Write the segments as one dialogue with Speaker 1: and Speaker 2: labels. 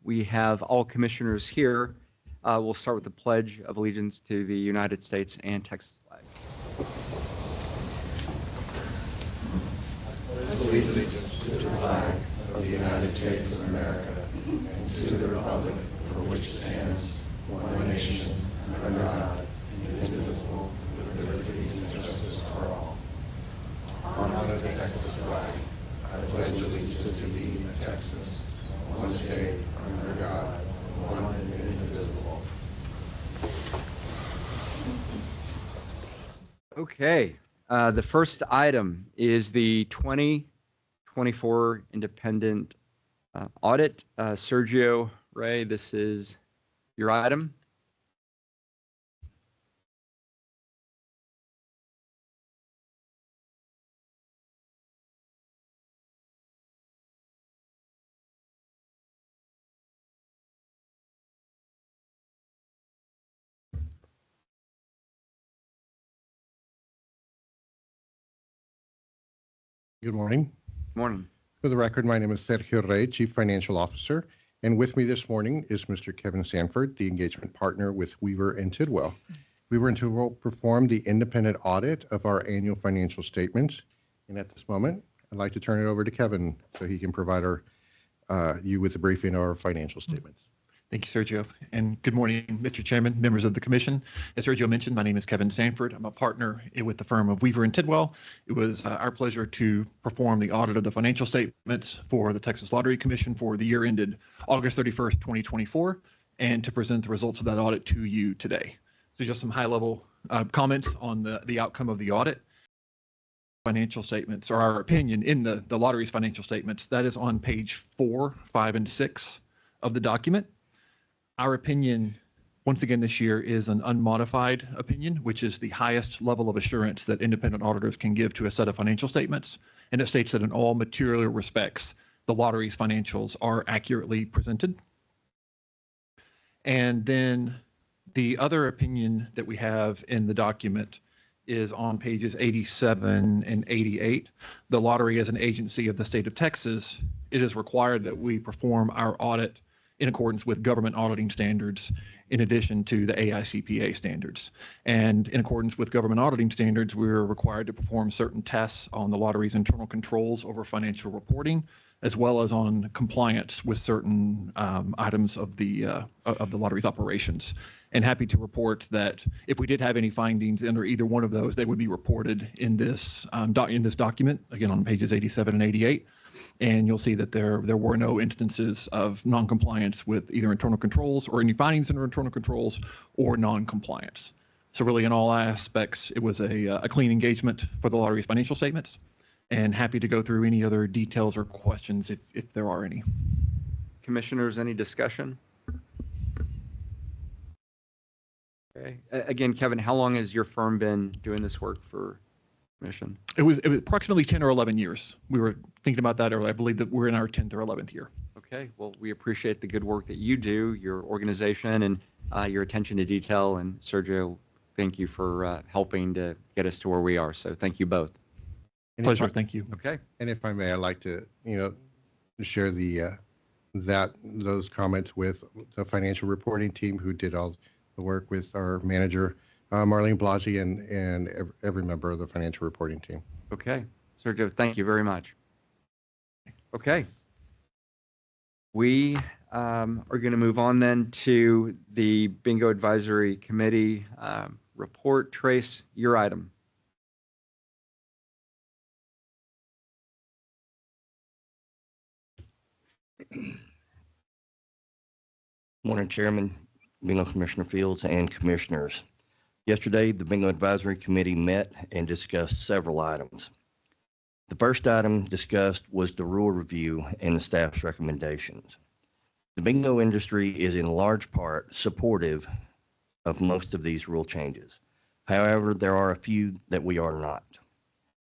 Speaker 1: We have all commissioners here. We'll start with the Pledge of Allegiance to the United States and Texas flag.
Speaker 2: Allegiance to the flag of the United States of America and to the republic for which it stands, one nation, under God, indivisible, with liberty and justice for all. On the Texas flag, I pledge allegiance to thee, Texas, one state, under God, one and indivisible.
Speaker 1: Okay, the first item is the 2024 independent audit. Sergio, Ray, this is your item.
Speaker 3: Good morning.
Speaker 1: Morning.
Speaker 3: For the record, my name is Sergio Rey, Chief Financial Officer, and with me this morning is Mr. Kevin Sanford, the engagement partner with Weaver and Tidwell. Weaver and Tidwell performed the independent audit of our annual financial statements, and at this moment, I'd like to turn it over to Kevin so he can provide you with a briefing of our financial statements.
Speaker 4: Thank you, Sergio. And good morning, Mr. Chairman, members of the Commission. As Sergio mentioned, my name is Kevin Sanford. I'm a partner with the firm of Weaver and Tidwell. It was our pleasure to perform the audit of the financial statements for the Texas Lottery Commission for the year ended August 31st, 2024, and to present the results of that audit to you today. So just some high-level comments on the outcome of the audit. Financial statements, or our opinion in the lottery's financial statements, that is on page 4, 5, and 6 of the document. Our opinion, once again this year, is an unmodified opinion, which is the highest level of assurance that independent auditors can give to a set of financial statements. And it states that in all material respects, the lottery's financials are accurately presented. And then the other opinion that we have in the document is on pages 87 and 88. The lottery, as an agency of the state of Texas, it is required that we perform our audit in accordance with government auditing standards, in addition to the AICPA standards. And in accordance with government auditing standards, we're required to perform certain tests on the lottery's internal controls over financial reporting, as well as on compliance with certain items of the lottery's operations. And happy to report that if we did have any findings under either one of those, they would be reported in this document, again on pages 87 and 88. And you'll see that there were no instances of non-compliance with either internal controls or any findings under internal controls or non-compliance. So really in all aspects, it was a clean engagement for the lottery's financial statements, and happy to go through any other details or questions if there are any.
Speaker 1: Commissioners, any discussion? Okay. Again, Kevin, how long has your firm been doing this work for Commission?
Speaker 4: It was approximately 10 or 11 years. We were thinking about that earlier. I believe that we're in our 10th or 11th year.
Speaker 1: Okay, well, we appreciate the good work that you do, your organization, and your attention to detail. And Sergio, thank you for helping to get us to where we are. So thank you both.
Speaker 4: Pleasure. Thank you.
Speaker 1: Okay.
Speaker 3: And if I may, I'd like to, share those comments with the financial reporting team who did all the work with our manager, Marlene Blasi, and every member of the financial reporting team.
Speaker 1: Okay. Sergio, thank you very much. Okay. We are going to move on then to the Bingo Advisory Committee report. Trace, your item.
Speaker 5: Morning, Chairman, Bingo Commissioner Fields, and Commissioners. Yesterday, the Bingo Advisory Committee met and discussed several items. The first item discussed was the rule review and the staff's recommendations. The bingo industry is in large part supportive of most of these rule changes. However, there are a few that we are not.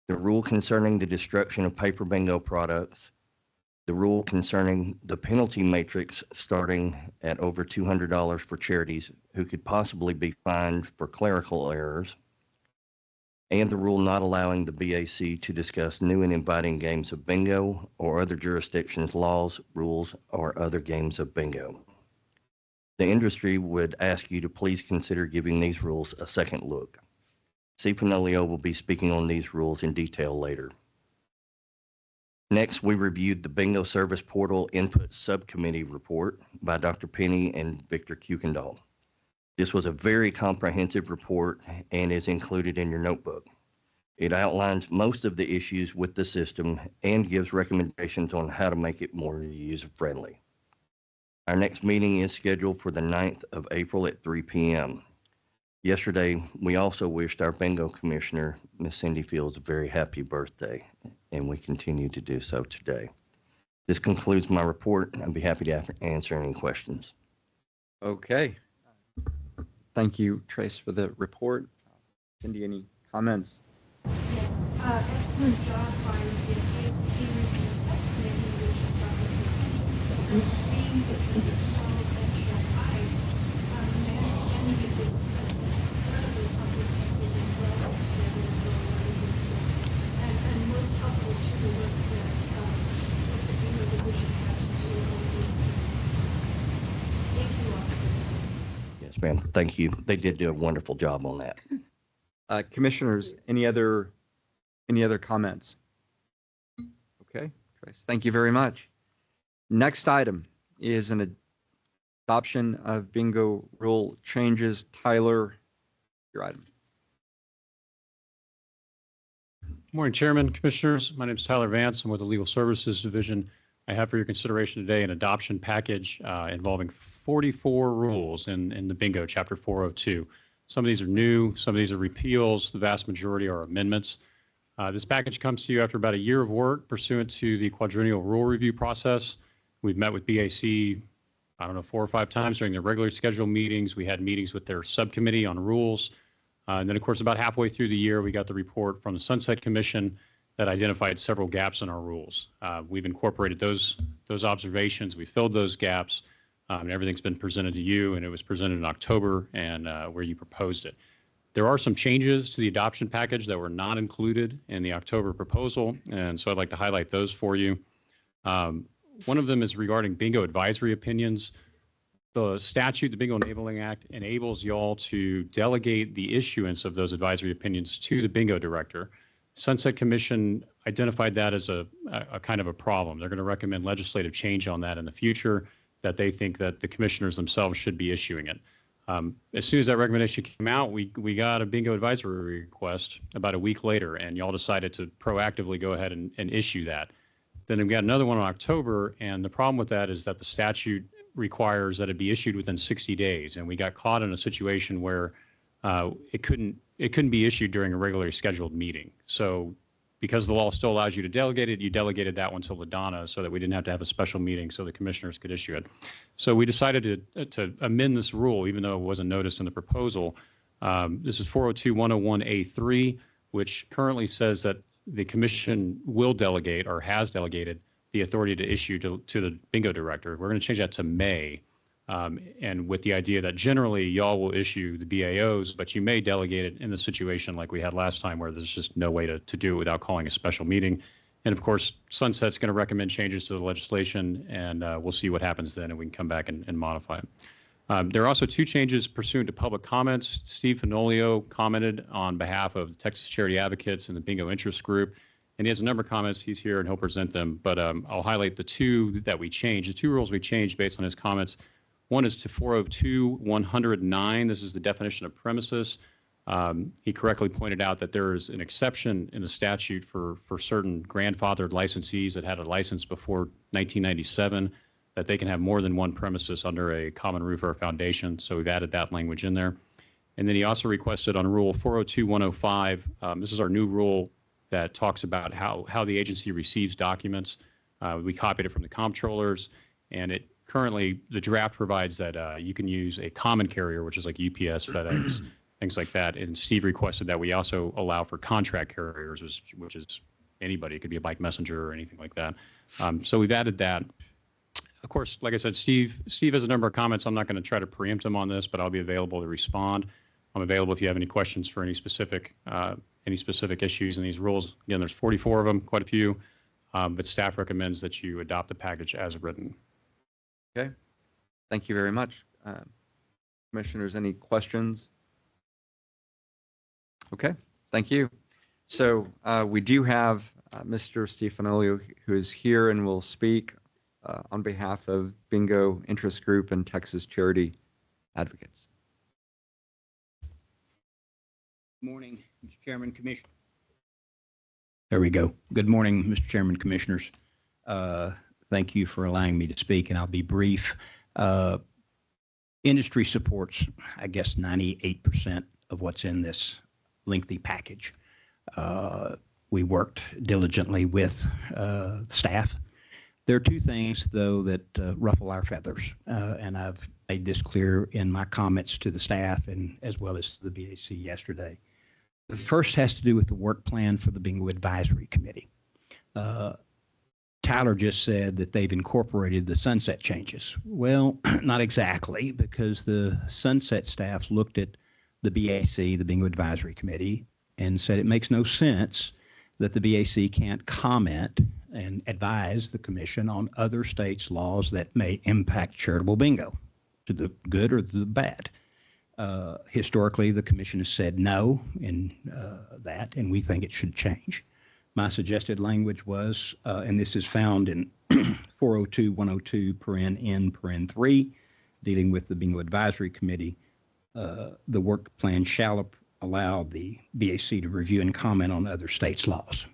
Speaker 5: The rule concerning the destruction of paper bingo products, the rule concerning the penalty matrix starting at over $200 for charities who could possibly be fined for clerical errors, and the rule not allowing the BAC to discuss new and inviting games of bingo or other jurisdictions' laws, rules, or other games of bingo. The industry would ask you to please consider giving these rules a second look. Steve Fenolio will be speaking on these rules in detail later. Next, we reviewed the Bingo Service Portal Input Subcommittee report by Dr. Penny and Victor Kuykendall. This was a very comprehensive report and is included in your notebook. It outlines most of the issues with the system and gives recommendations on how to make it more user-friendly. Our next meeting is scheduled for the 9th of April at 3 p.m. Yesterday, we also wished our bingo commissioner, Ms. Cindy Fields, a very happy birthday, and we continue to do so today. This concludes my report. I'd be happy to answer any questions.
Speaker 1: Okay. Thank you, Trace, for the report. Cindy, any comments?
Speaker 6: Yes, excellent job by the PSP review subcommittee, which is Dr. Being that you saw that your eyes, my understanding of this incredibly comprehensive and well together and most helpful to the work that the bingo division had to do over these things. Thank you all for that.
Speaker 5: Yes, ma'am. Thank you. They did do a wonderful job on that.
Speaker 1: Commissioners, any other comments? Okay, Trace, thank you very much. Next item is an adoption of bingo rule changes. Tyler, your item.
Speaker 7: Morning, Chairman, Commissioners. My name is Tyler Vance. I'm with the Legal Services Division. I have for your consideration today an adoption package involving 44 rules in the bingo, Chapter 402. Some of these are new, some of these are repeals, the vast majority are amendments. This package comes to you after about a year of work pursuant to the quadrennial rule review process. We've met with BAC, 4 or 5 times during their regular scheduled meetings. We had meetings with their subcommittee on rules. And then, of course, about halfway through the year, we got the report from the Sunset Commission that identified several gaps in our rules. We've incorporated those observations. We filled those gaps. And everything's been presented to you, and it was presented in October and where you proposed it. There are some changes to the adoption package that were not included in the October proposal, and so I'd like to highlight those for you. One of them is regarding bingo advisory opinions. The statute, the Bingo Enabling Act, enables y'all to delegate the issuance of those advisory opinions to the bingo director. Sunset Commission identified that as a kind of a problem. They're going to recommend legislative change on that in the future, that they think that the commissioners themselves should be issuing it. As soon as that recommendation came out, we got a bingo advisory request about a week later, and y'all decided to proactively go ahead and issue that. Then we got another one in October, and the problem with that is that the statute requires that it be issued within 60 days, and we got caught in a situation where it couldn't be issued during a regularly scheduled meeting. So because the law still allows you to delegate it, you delegated that one to LaDonna so that we didn't have to have a special meeting so the commissioners could issue it. So we decided to amend this rule, even though it wasn't noticed in the proposal. This is 402-101A3, which currently says that the commission will delegate or has delegated the authority to issue to the bingo director. We're going to change that to may. And with the idea that generally y'all will issue the BAOs, but you may delegate it in the situation like we had last time where there's just no way to do it without calling a special meeting. And of course, Sunset's going to recommend changes to the legislation, and we'll see what happens then, and we can come back and modify it. There are also 2 changes pursuant to public comments. Steve Fenolio commented on behalf of the Texas Charity Advocates and the Bingo Interest Group, and he has a number of comments. He's here and he'll present them, but I'll highlight the 2 that we changed. The 2 rules we changed based on his comments. One is to 402-109. This is the definition of premises. He correctly pointed out that there is an exception in the statute for certain grandfathered licensees that had a license before 1997, that they can have more than one premises under a common roof or a foundation. So we've added that language in there. And then he also requested on Rule 402-105, this is our new rule that talks about how the agency receives documents. We copied it from the comptrollers, and it currently, the draft provides that you can use a common carrier, which is like UPS, FedEx, things like that. And Steve requested that we also allow for contract carriers, which is anybody. It could be a bike messenger or anything like that. So we've added that. Of course, like I said, Steve has a number of comments. I'm not going to try to preempt him on this, but I'll be available to respond. I'm available if you have any questions for any specific any specific issues in these rules. Again, there's 44 of them, quite a few, but staff recommends that you adopt the package as written.
Speaker 1: Okay. Thank you very much. Commissioners, any questions? Okay. Thank you. So we do have Mr. Stefanolio, who is here and will speak on behalf of Bingo Interest Group and Texas Charity Advocates.
Speaker 8: Good morning, Mr. Chairman, Commissioner. There we go. Good morning, Mr. Chairman, Commissioners. Thank you for allowing me to speak, and I'll be brief. Industry supports, I guess, 98% of what's in this lengthy package. We worked diligently with staff. There are two things, though, that ruffle our feathers, and I've made this clear in my comments to the staff and as well as to the BAC yesterday. The first has to do with the work plan for the Bingo Advisory Committee. Tyler just said that they've incorporated the sunset changes. Well, not exactly, because the sunset staff looked at the BAC, the Bingo Advisory Committee, and said it makes no sense that the BAC can't comment and advise the commission on other states' laws that may impact charitable bingo, to the good or the bad. Historically, the commission has said no in that, and we think it should change. My suggested language was, and this is found in 402.102 paren N paren 3, dealing with the Bingo Advisory Committee, the work plan shall allow the BAC to review and comment on other states' laws.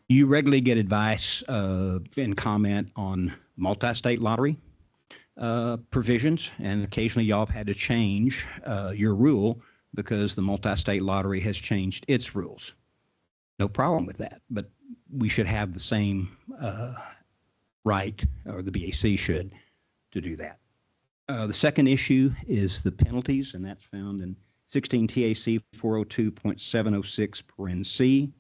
Speaker 8: You regularly get advice and comment on multi-state lottery provisions, and occasionally y'all have had to change your rule because the multi-state lottery has changed its rules. No problem with that, but we should have the same right, or the BAC should, to do that. The second issue is the penalties, and that's found in 16 TAC 402.706 paren C.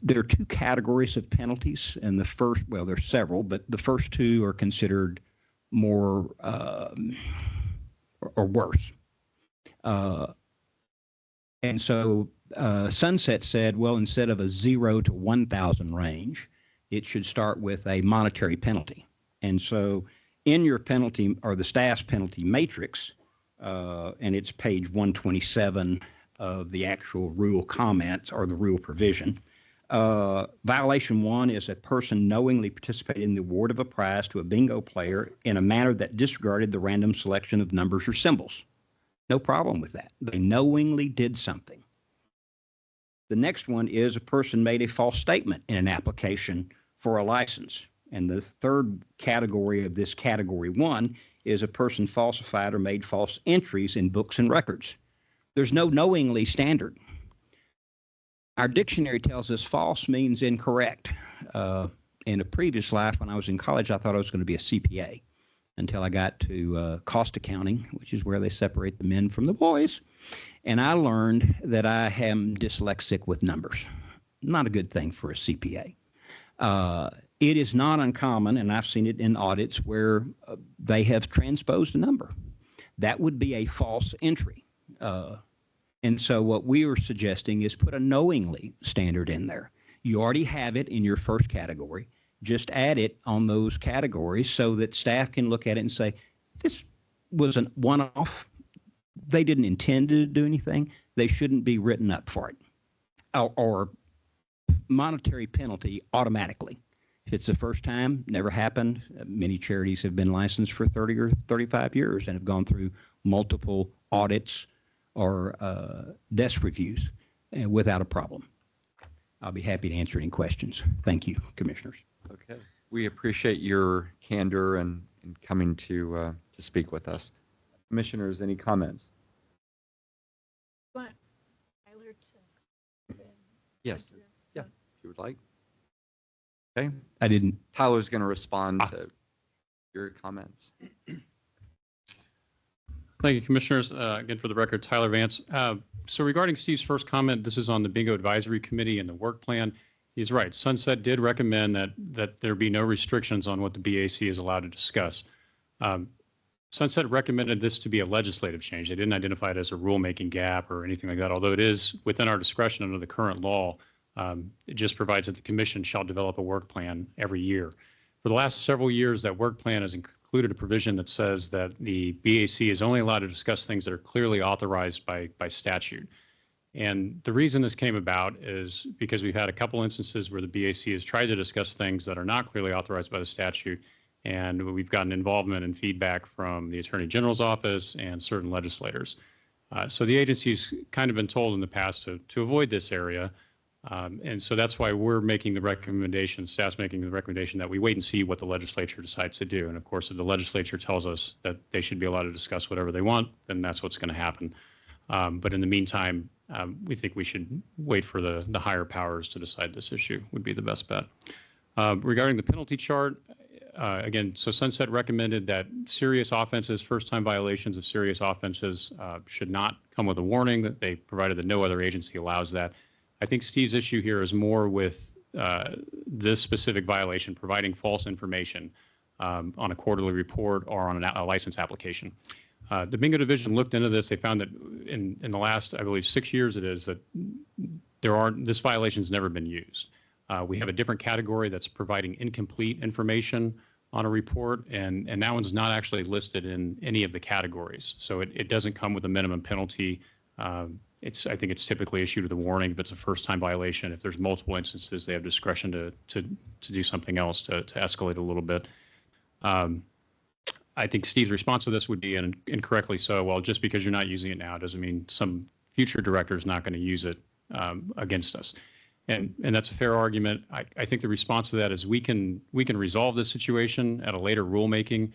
Speaker 8: There are two categories of penalties, and the first, well, there's several, but the first two are considered more or worse. And so Sunset said, well, instead of a 0 to 1,000 range, it should start with a monetary penalty. And so in your penalty, or the staff's penalty matrix, and it's page 127 of the actual rule comments or the rule provision, violation 1 is a person knowingly participated in the award of a prize to a bingo player in a manner that disregarded the random selection of numbers or symbols. No problem with that. They knowingly did something. The next one is a person made a false statement in an application for a license. And the third category of this category 1 is a person falsified or made false entries in books and records. There's no knowingly standard. Our dictionary tells us false means incorrect. In a previous life, when I was in college, I thought I was going to be a CPA until I got to cost accounting, which is where they separate the men from the boys. And I learned that I am dyslexic with numbers. Not a good thing for a CPA. It is not uncommon, and I've seen it in audits where they have transposed a number. That would be a false entry. And so what we are suggesting is put a knowingly standard in there. You already have it in your first category. Just add it on those categories so that staff can look at it and say, this was a one-off. They didn't intend to do anything. They shouldn't be written up for it. Or monetary penalty automatically. If it's the first time, never happened. Many charities have been licensed for 30 or 35 years and have gone through multiple audits or desk reviews without a problem. I'll be happy to answer any questions. Thank you, Commissioners.
Speaker 1: Okay. We appreciate your candor and coming to speak with us. Commissioners, any comments?
Speaker 6: Want Tyler to
Speaker 1: Yes.
Speaker 6: answer this?
Speaker 1: Yeah, if you would like. Okay.
Speaker 8: I didn't.
Speaker 1: Tyler's going to respond to your comments.
Speaker 7: Thank you, Commissioners. Again, for the record, Tyler Vance. So regarding Steve's first comment, this is on the Bingo Advisory Committee and the work plan. He's right. Sunset did recommend that there be no restrictions on what the BAC is allowed to discuss. Sunset recommended this to be a legislative change. They didn't identify it as a rulemaking gap or anything like that, although it is within our discretion under the current law. It just provides that the commission shall develop a work plan every year. For the last several years, that work plan has included a provision that says that the BAC is only allowed to discuss things that are clearly authorized by statute. And the reason this came about is because we've had a couple instances where the BAC has tried to discuss things that are not clearly authorized by the statute, and we've gotten involvement and feedback from the Attorney General's office and certain legislators. So the agency's kind of been told in the past to avoid this area. And so that's why we're making the recommendation, staff's making the recommendation that we wait and see what the legislature decides to do. And of course, if the legislature tells us that they should be allowed to discuss whatever they want, then that's what's going to happen. But in the meantime, we think we should wait for the higher powers to decide this issue would be the best bet. Regarding the penalty chart, again, so Sunset recommended that serious offenses, first-time violations of serious offenses should not come with a warning, that they provided that no other agency allows that. I think Steve's issue here is more with this specific violation, providing false information on a quarterly report or on a license application. The Bingo Division looked into this. They found that in the last, I believe, 6 years it is, that this violation has never been used. We have a different category that's providing incomplete information on a report, and that one's not actually listed in any of the categories. So it doesn't come with a minimum penalty. I think it's typically issued with a warning if it's a first-time violation. If there's multiple instances, they have discretion to do something else to escalate a little bit. I think Steve's response to this would be, and incorrectly so, well, just because you're not using it now doesn't mean some future director is not going to use it against us. And that's a fair argument. I think the response to that is we can resolve this situation at a later rulemaking.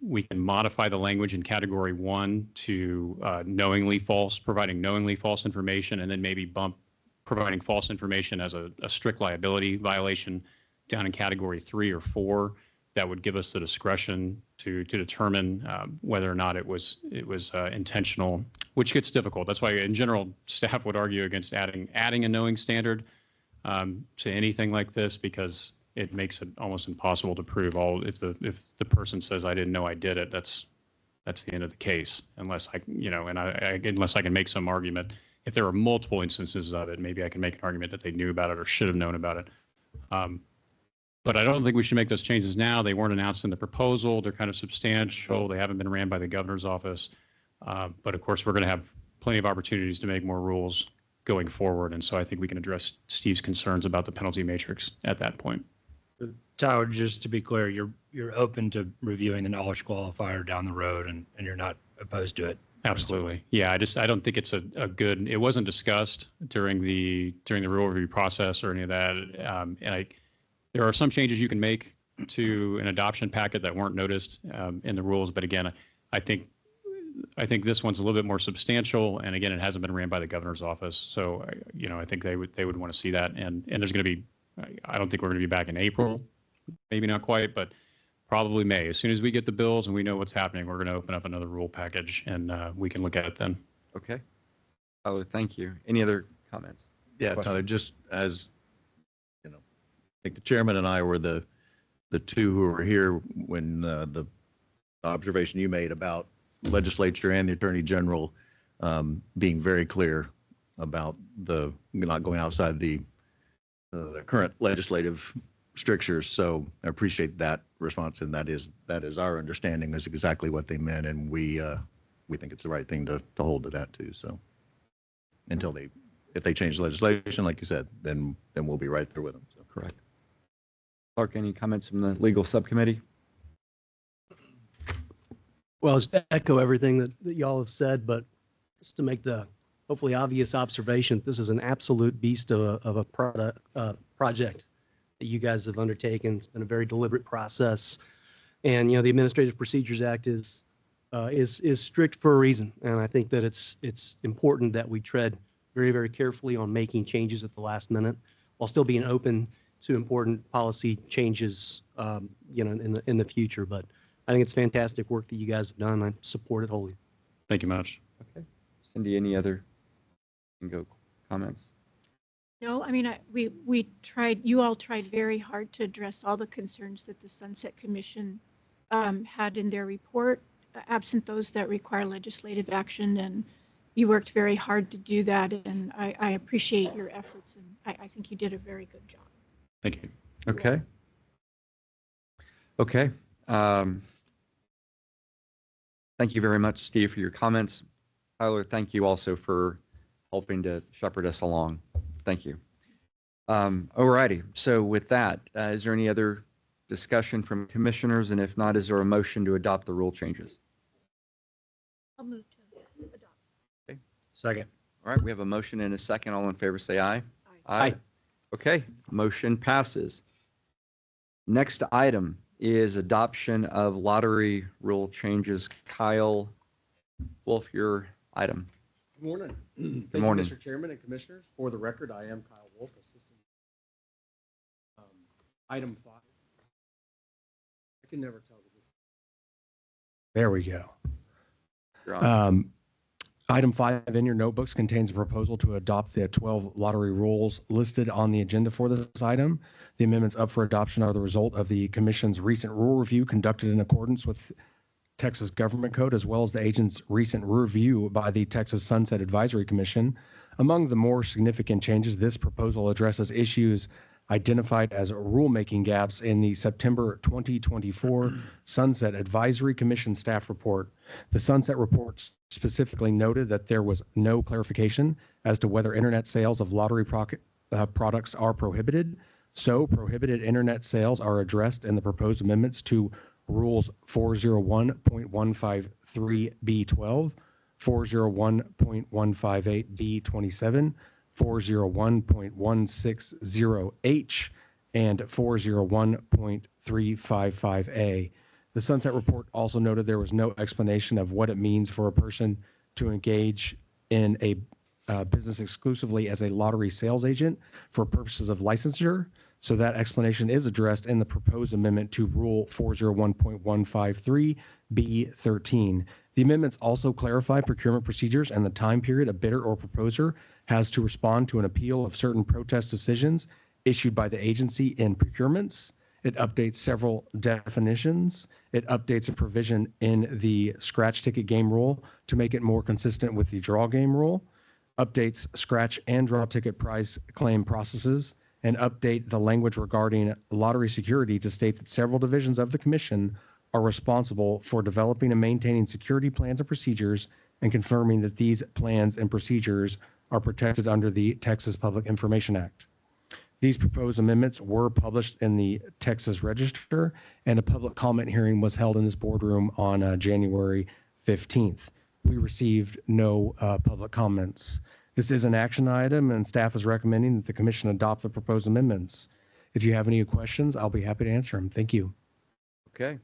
Speaker 7: We can modify the language in Category 1 to providing knowingly false information, and then maybe bump providing false information as a strict liability violation down in Category 3 or 4. That would give us the discretion to determine whether or not it was intentional, which gets difficult. That's why, in general, staff would argue against adding a knowing standard to anything like this, because it makes it almost impossible to prove. If the person says I didn't know I did it, that's the end of the case. Unless unless I can make some argument. If there are multiple instances of it, maybe I can make an argument that they knew about it or should have known about it. But I don't think we should make those changes now. They weren't announced in the proposal. They're kind of substantial. They haven't been ran by the governor's office. But of course, we're going to have plenty of opportunities to make more rules going forward. And so I think we can address Steve's concerns about the penalty matrix at that point.
Speaker 9: Tyler, just to be clear, you're open to reviewing the knowledge qualifier down the road, and you're not opposed to it.
Speaker 7: Absolutely. Yeah, I don't think it's a good. It wasn't discussed during the rule review process or any of that. There are some changes you can make to an adoption packet that weren't noticed in the rules, but again, I think this one's a little bit more substantial, and again, it hasn't been ran by the governor's office, so I think they would want to see that, and there's going to be. I don't think we're going to be back in April, maybe not quite, but probably May. As soon as we get the bills and we know what's happening, we're going to open up another rule package, and we can look at it then.
Speaker 1: Okay. Tyler, thank you. Any other comments?
Speaker 10: Yeah, Tyler, just as I think the chairman and I were the two who were here when the observation you made about legislature and the attorney general being very clear about the not going outside the current legislative strictures. So I appreciate that response, and that is our understanding is exactly what they meant, and we think it's the right thing to hold to that too. So if they change legislation, like you said, then we'll be right there with them. So.
Speaker 1: Correct. Clark, any comments from the legal subcommittee?
Speaker 11: Well, just to echo everything that y'all have said, but just to make the hopefully obvious observation, this is an absolute beast of a project that you guys have undertaken. It's been a very deliberate process, and the Administrative Procedures Act is strict for a reason, and I think that it's important that we tread very, very carefully on making changes at the last minute while still being open to important policy changes, in the future. But I think it's fantastic work that you guys have done. I support it wholly.
Speaker 7: Thank you much.
Speaker 1: Okay. Cindy, any other comments?
Speaker 6: No, I mean, we tried, you all tried very hard to address all the concerns that the Sunset Commission had in their report. absent those that require legislative action, and you worked very hard to do that, and I appreciate your efforts, and I think you did a very good job.
Speaker 7: Thank you.
Speaker 1: Okay. Okay. Thank you very much, Steve, for your comments. Tyler, thank you also for helping to shepherd us along. Thank you. All righty. So with that, is there any other discussion from commissioners? And if not, is there a motion to adopt the rule changes?
Speaker 6: I'll move to adopt.
Speaker 9: Second.
Speaker 1: All right, we have a motion and a second. All in favor, say aye.
Speaker 11: Aye.
Speaker 1: Okay, motion passes. Next item is adoption of lottery rule changes. Kyle Wolf, your item.
Speaker 12: Good morning. Thank
Speaker 1: morning.
Speaker 12: you, Mr. Chairman and Commissioners. For the record, I am Kyle Wolf, Assistant. Item 5. I can never tell. There we go.
Speaker 1: You're on.
Speaker 12: Item 5 in your notebooks contains a proposal to adopt the 12 lottery rules listed on the agenda for this item. The amendments up for adoption are the result of the Commission's recent rule review conducted in accordance with Texas Government Code, as well as the agent's recent review by the Texas Sunset Advisory Commission. Among the more significant changes, this proposal addresses issues identified as rulemaking gaps in the September 2024 Sunset Advisory Commission staff report. The Sunset report specifically noted that there was no clarification as to whether internet sales of lottery products are prohibited. So prohibited internet sales are addressed in the proposed amendments to Rules 401.153B12, 401.158B27, 401.160H, and 401.355A. The Sunset Report also noted there was no explanation of what it means for a person to engage in a business exclusively as a lottery sales agent for purposes of licensure. So that explanation is addressed in the proposed amendment to Rule 401.153B13. The amendments also clarify procurement procedures and the time period a bidder or proposer has to respond to an appeal of certain protest decisions issued by the agency in procurements. It updates several definitions. It updates a provision in the scratch ticket game rule to make it more consistent with the draw game rule, updates scratch and draw ticket prize claim processes, and update the language regarding lottery security to state that several divisions of the Commission are responsible for developing and maintaining security plans and procedures and confirming that these plans and procedures are protected under the Texas Public Information Act. These proposed amendments were published in the Texas Register, and a public comment hearing was held in this boardroom on January 15th. We received no public comments. This is an action item, and staff is recommending that the Commission adopt the proposed amendments. If you have any questions, I'll be happy to answer them. Thank you.
Speaker 1: Okay.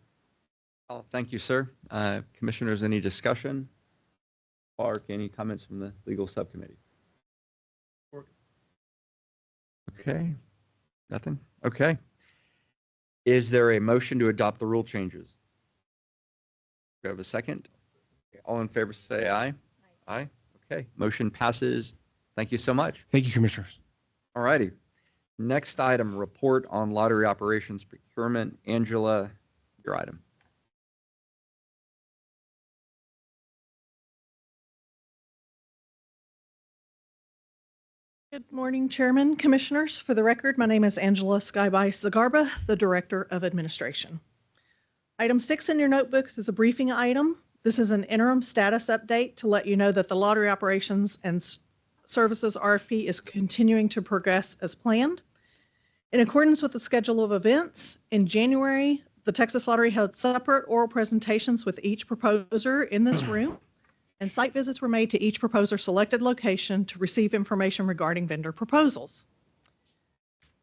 Speaker 1: Thank you, sir. Commissioners, any discussion? Clark, any comments from the legal subcommittee? Okay. Nothing? Okay. Is there a motion to adopt the rule changes? Do we have a second? All in favor say aye. Aye. Okay. Motion passes. Thank you so much.
Speaker 12: Thank you, Commissioners.
Speaker 1: All righty. Next item, report on lottery operations procurement. Angela, your item.
Speaker 13: Good morning, Chairman, Commissioners. For the record, my name is Angela Skyby-Zagarba, the Director of Administration. Item 6 in your notebooks is a briefing item. This is an interim status update to let you know that the lottery operations and services RFP is continuing to progress as planned. In accordance with the schedule of events, in January, the Texas Lottery held separate oral presentations with each proposer in this room, and site visits were made to each proposer selected location to receive information regarding vendor proposals.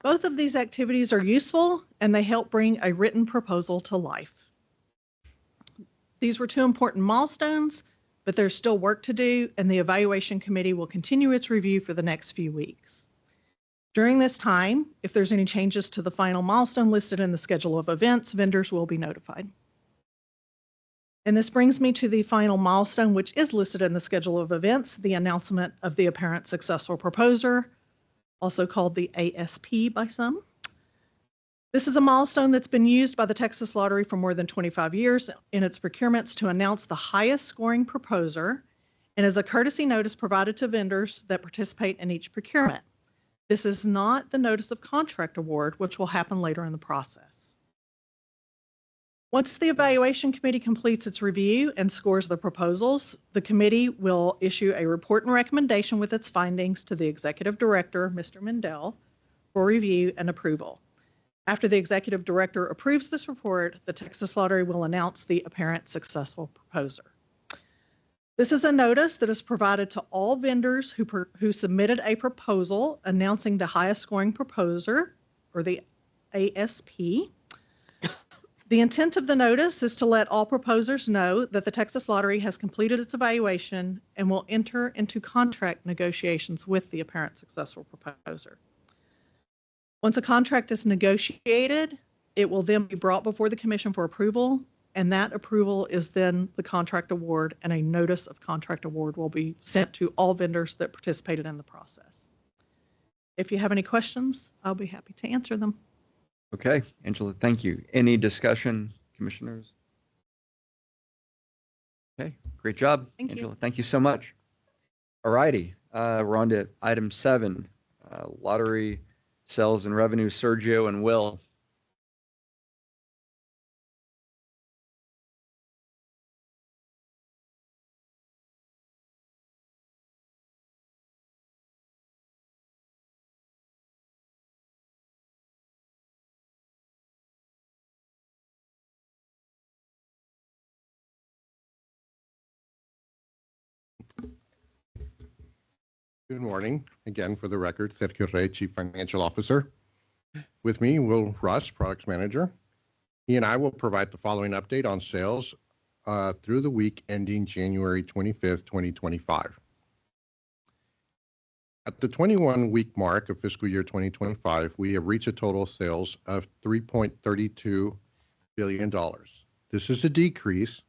Speaker 13: Both of these activities are useful, and they help bring a written proposal to life. These were two important milestones, but there's still work to do, and the evaluation committee will continue its review for the next few weeks. During this time, if there's any changes to the final milestone listed in the schedule of events, vendors will be notified. And this brings me to the final milestone, which is listed in the schedule of events, the announcement of the apparent successful proposer, also called the ASP by some. This is a milestone that's been used by the Texas Lottery for more than 25 years in its procurements to announce the highest scoring proposer and is a courtesy notice provided to vendors that participate in each procurement. This is not the notice of contract award, which will happen later in the process. Once the evaluation committee completes its review and scores the proposals, the committee will issue a report and recommendation with its findings to the executive director, Mr. Mendel, for review and approval. After the executive director approves this report, the Texas Lottery will announce the apparent successful proposer. This is a notice that is provided to all vendors who submitted a proposal announcing the highest scoring proposer, or the ASP. The intent of the notice is to let all proposers know that the Texas Lottery has completed its evaluation and will enter into contract negotiations with the apparent successful proposer. Once a contract is negotiated, it will then be brought before the commission for approval, and that approval is then the contract award, and a notice of contract award will be sent to all vendors that participated in the process. If you have any questions, I'll be happy to answer them.
Speaker 1: Okay, Angela, thank you. Any discussion, commissioners? Okay, great job,
Speaker 13: Thank
Speaker 1: Angela.
Speaker 13: you.
Speaker 1: Thank you so much. All righty, we're on to item 7, lottery sales and revenue. Sergio and Will.
Speaker 3: Good morning. Again, for the record, Sergio Rey, Chief Financial Officer. With me, Will Russ, Products Manager. He and I will provide the following update on sales through the week ending January 25th, 2025. At the 21-week mark of fiscal year 2025, we have reached a total sales of $3.32 billion. This is a decrease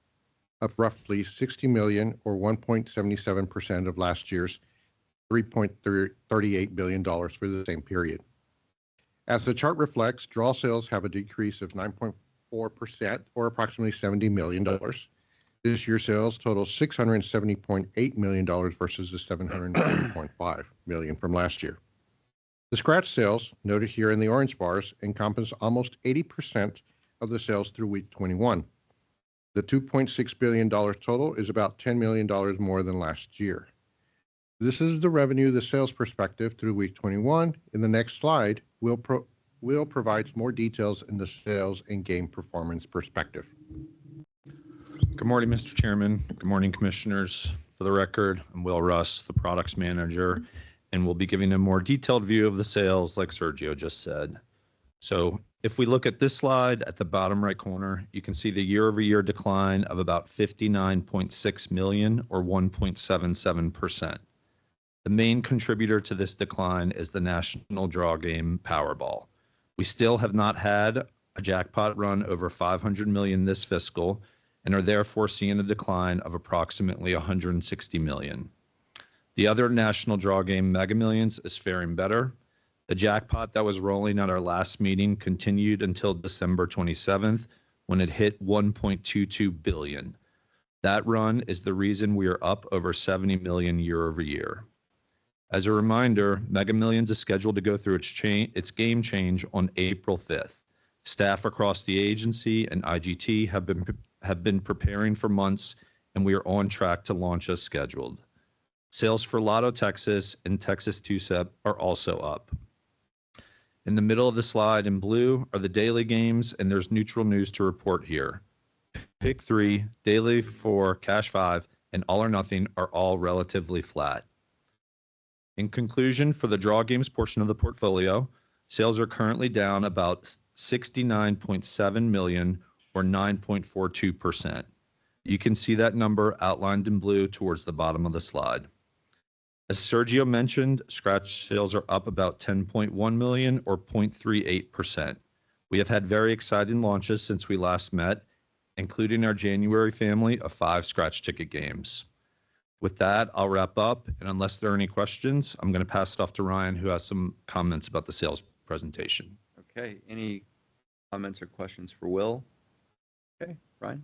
Speaker 3: of roughly $60 million, or 1.77% of last year's $3.38 billion for the same period. As the chart reflects, draw sales have a decrease of 9.4%, or approximately $70 million. This year's sales total $670.8 million versus the $740.5 million from last year. The scratch sales, noted here in the orange bars, encompass almost 80% of the sales through week 21. The $2.6 billion total is about $10 million more than last year. This is the revenue, the sales perspective through week 21. In the next slide, Will provides more details in the sales and game performance perspective.
Speaker 4: Good morning, Mr. Chairman. Good morning, Commissioners. For the record, I'm Will Russ, the Products Manager, and we'll be giving a more detailed view of the sales like Sergio just said. So if we look at this slide at the bottom right corner, you can see the year-over-year decline of about $59.6 million, or 1.77%. The main contributor to this decline is the national draw game Powerball. We still have not had a jackpot run over $500 million this fiscal, and are therefore seeing a decline of approximately $160 million. The other national draw game, Mega Millions, is faring better. The jackpot that was rolling at our last meeting continued until December 27th, when it hit $1.22 billion. That run is the reason we are up over $70 million year over year. As a reminder, Mega Millions is scheduled to go through its game change on April 5th. Staff across the agency and IGT have been preparing for months, and we are on track to launch as scheduled. Sales for Lotto Texas and Texas 2-Step are also up. In the middle of the slide in blue are the daily games, and there's neutral news to report here. Pick 3, Daily 4, Cash 5, and All or Nothing are all relatively flat. In conclusion, for the draw games portion of the portfolio, sales are currently down about $69.7 million, or 9.42%. You can see that number outlined in blue towards the bottom of the slide. As Sergio mentioned, scratch sales are up about $10.1 million, or 0.38%. We have had very exciting launches since we last met, including our January family of 5 scratch ticket games. With that, I'll wrap up, and unless there are any questions, I'm going to pass it off to Ryan, who has some comments about the sales presentation.
Speaker 1: Okay, any Comments or questions for Will? Okay, Ryan.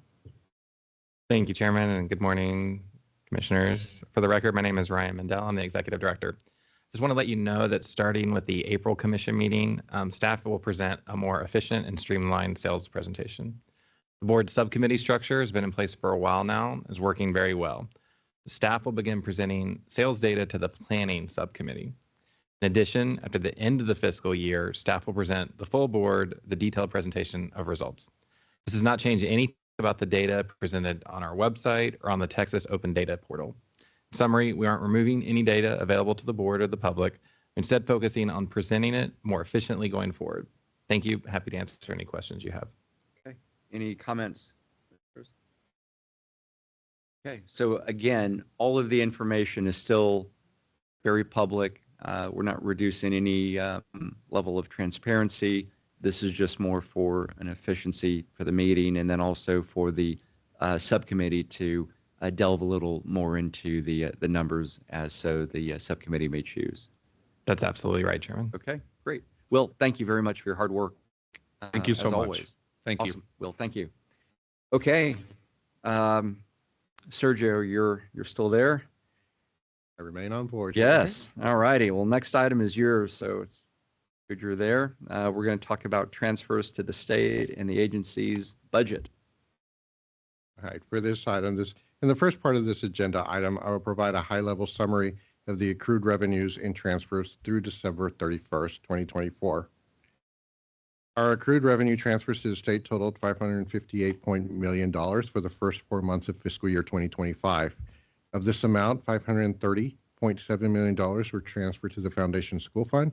Speaker 14: Thank you, Chairman, and good morning, Commissioners. For the record, my name is Ryan Mendel. I'm the Executive Director. Just want to let you know that starting with the April Commission meeting, staff will present a more efficient and streamlined sales presentation. The board subcommittee structure has been in place for a while now, is working very well. The staff will begin presenting sales data to the planning subcommittee. In addition, after the end of the fiscal year, staff will present the full board the detailed presentation of results. This does not change anything about the data presented on our website or on the Texas Open Data portal. In summary, we aren't removing any data available to the board or the public, instead focusing on presenting it more efficiently going forward. Thank you. Happy to answer any questions you have.
Speaker 1: Okay. Any comments? Okay. So again, all of the information is still very public. We're not reducing any level of transparency. This is just more for an efficiency for the meeting, and then also for the subcommittee to delve a little more into the numbers as so the subcommittee may choose.
Speaker 14: That's absolutely right, Chairman.
Speaker 1: Okay, great. Will, thank you very much for your hard work.
Speaker 10: Thank you so
Speaker 1: as
Speaker 10: much.
Speaker 1: Always.
Speaker 10: Thank
Speaker 1: Awesome. Will, thank you. Okay, Sergio, you're still there?
Speaker 3: I remain on board.
Speaker 1: Yes. All righty. Well, next item is yours, so it's good you're there. We're going to talk about transfers to the state and the agency's budget.
Speaker 3: All right, for this item, in the first part of this agenda item, I will provide a high-level summary of the accrued revenues and transfers through December 31st, 2024. Our accrued revenue transfers to the state totaled $558 million for the first 4 months of fiscal year 2025. Of this amount, $530.7 million were transferred to the Foundation School Fund,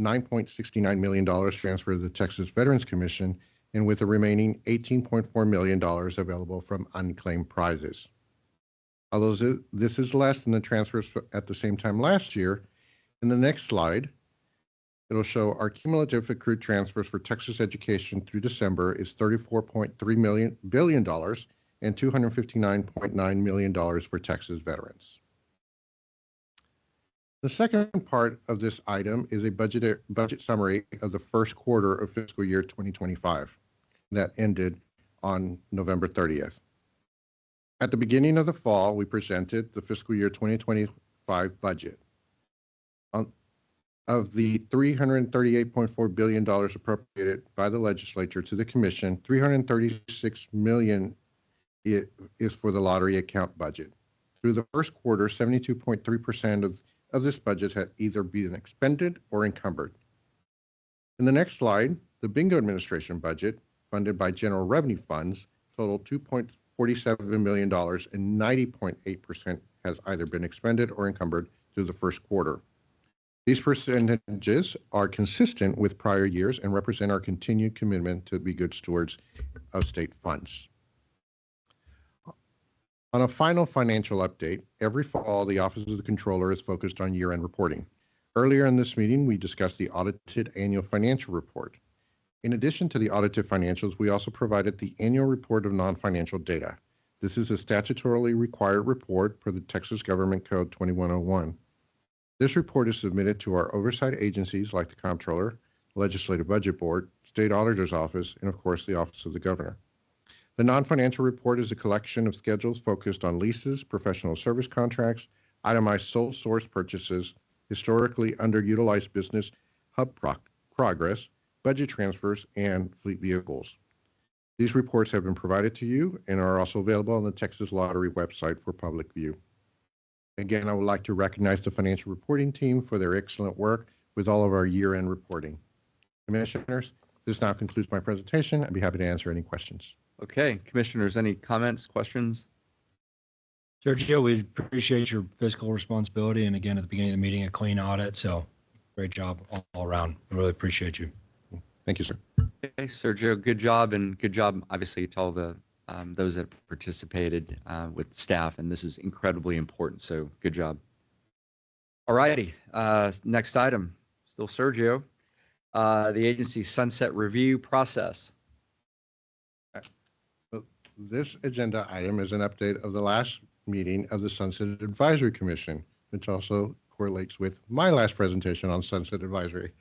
Speaker 3: $9.69 million transferred to the Texas Veterans Commission, and with the remaining $18.4 million available from unclaimed prizes. Although this is less than the transfers at the same time last year, in the next slide, it'll show our cumulative accrued transfers for Texas education through December is $34.3 billion and $259.9 million for Texas veterans. The second part of this item is a budget summary of the first quarter of fiscal year 2025 that ended on November 30th. At the beginning of the fall, we presented the fiscal year 2025 budget. Of the $338.4 billion appropriated by the legislature to the commission, $336 million is for the lottery account budget. Through the first quarter, 72.3% of this budget had either been expended or encumbered. In the next slide, the bingo administration budget, funded by general revenue funds, totaled $2.47 million, and 90.8% has either been expended or encumbered through the first quarter. These percentages are consistent with prior years and represent our continued commitment to be good stewards of state funds. On a final financial update, every fall, the Office of the Controller is focused on year-end reporting. Earlier in this meeting, we discussed the audited annual financial report. In addition to the audited financials, we also provided the annual report of non-financial data. This is a statutorily required report per the Texas Government Code 2101. This report is submitted to our oversight agencies like the Comptroller, Legislative Budget Board, State Auditor's Office, and of course, the Office of the Governor. The non-financial report is a collection of schedules focused on leases, professional service contracts, itemized sole source purchases, historically underutilized business hub progress, budget transfers, and fleet vehicles. These reports have been provided to you and are also available on the Texas Lottery website for public view. Again, I would like to recognize the financial reporting team for their excellent work with all of our year-end reporting. Commissioners, this now concludes my presentation. I'd be happy to answer any questions.
Speaker 1: Okay, commissioners, any comments, questions?
Speaker 9: Sergio, we appreciate your fiscal responsibility, and again, at the beginning of the meeting, a clean audit, so great job all around. I really appreciate you.
Speaker 3: Thank you, sir.
Speaker 1: Okay, Sergio, good job, and good job, obviously, to all the those that participated with staff, and this is incredibly important, so good job. All righty, next item, still Sergio, the agency's sunset review process.
Speaker 3: This agenda item is an update of the last meeting of the Sunset Advisory Commission, which also correlates with my last presentation on Sunset Advisory.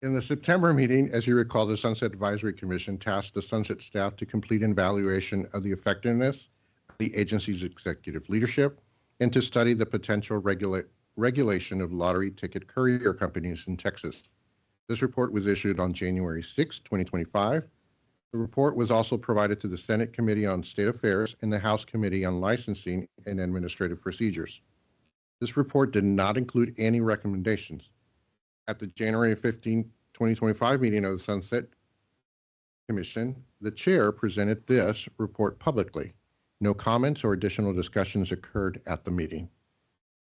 Speaker 3: In the September meeting, as you recall, the Sunset Advisory Commission tasked the Sunset staff to complete an evaluation of the effectiveness of the agency's executive leadership and to study the potential regulation of lottery ticket courier companies in Texas. This report was issued on January 6, 2025. The report was also provided to the Senate Committee on State Affairs and the House Committee on Licensing and Administrative Procedures. This report did not include any recommendations. At the January 15, 2025 meeting of the Sunset Commission, the chair presented this report publicly. No comments or additional discussions occurred at the meeting.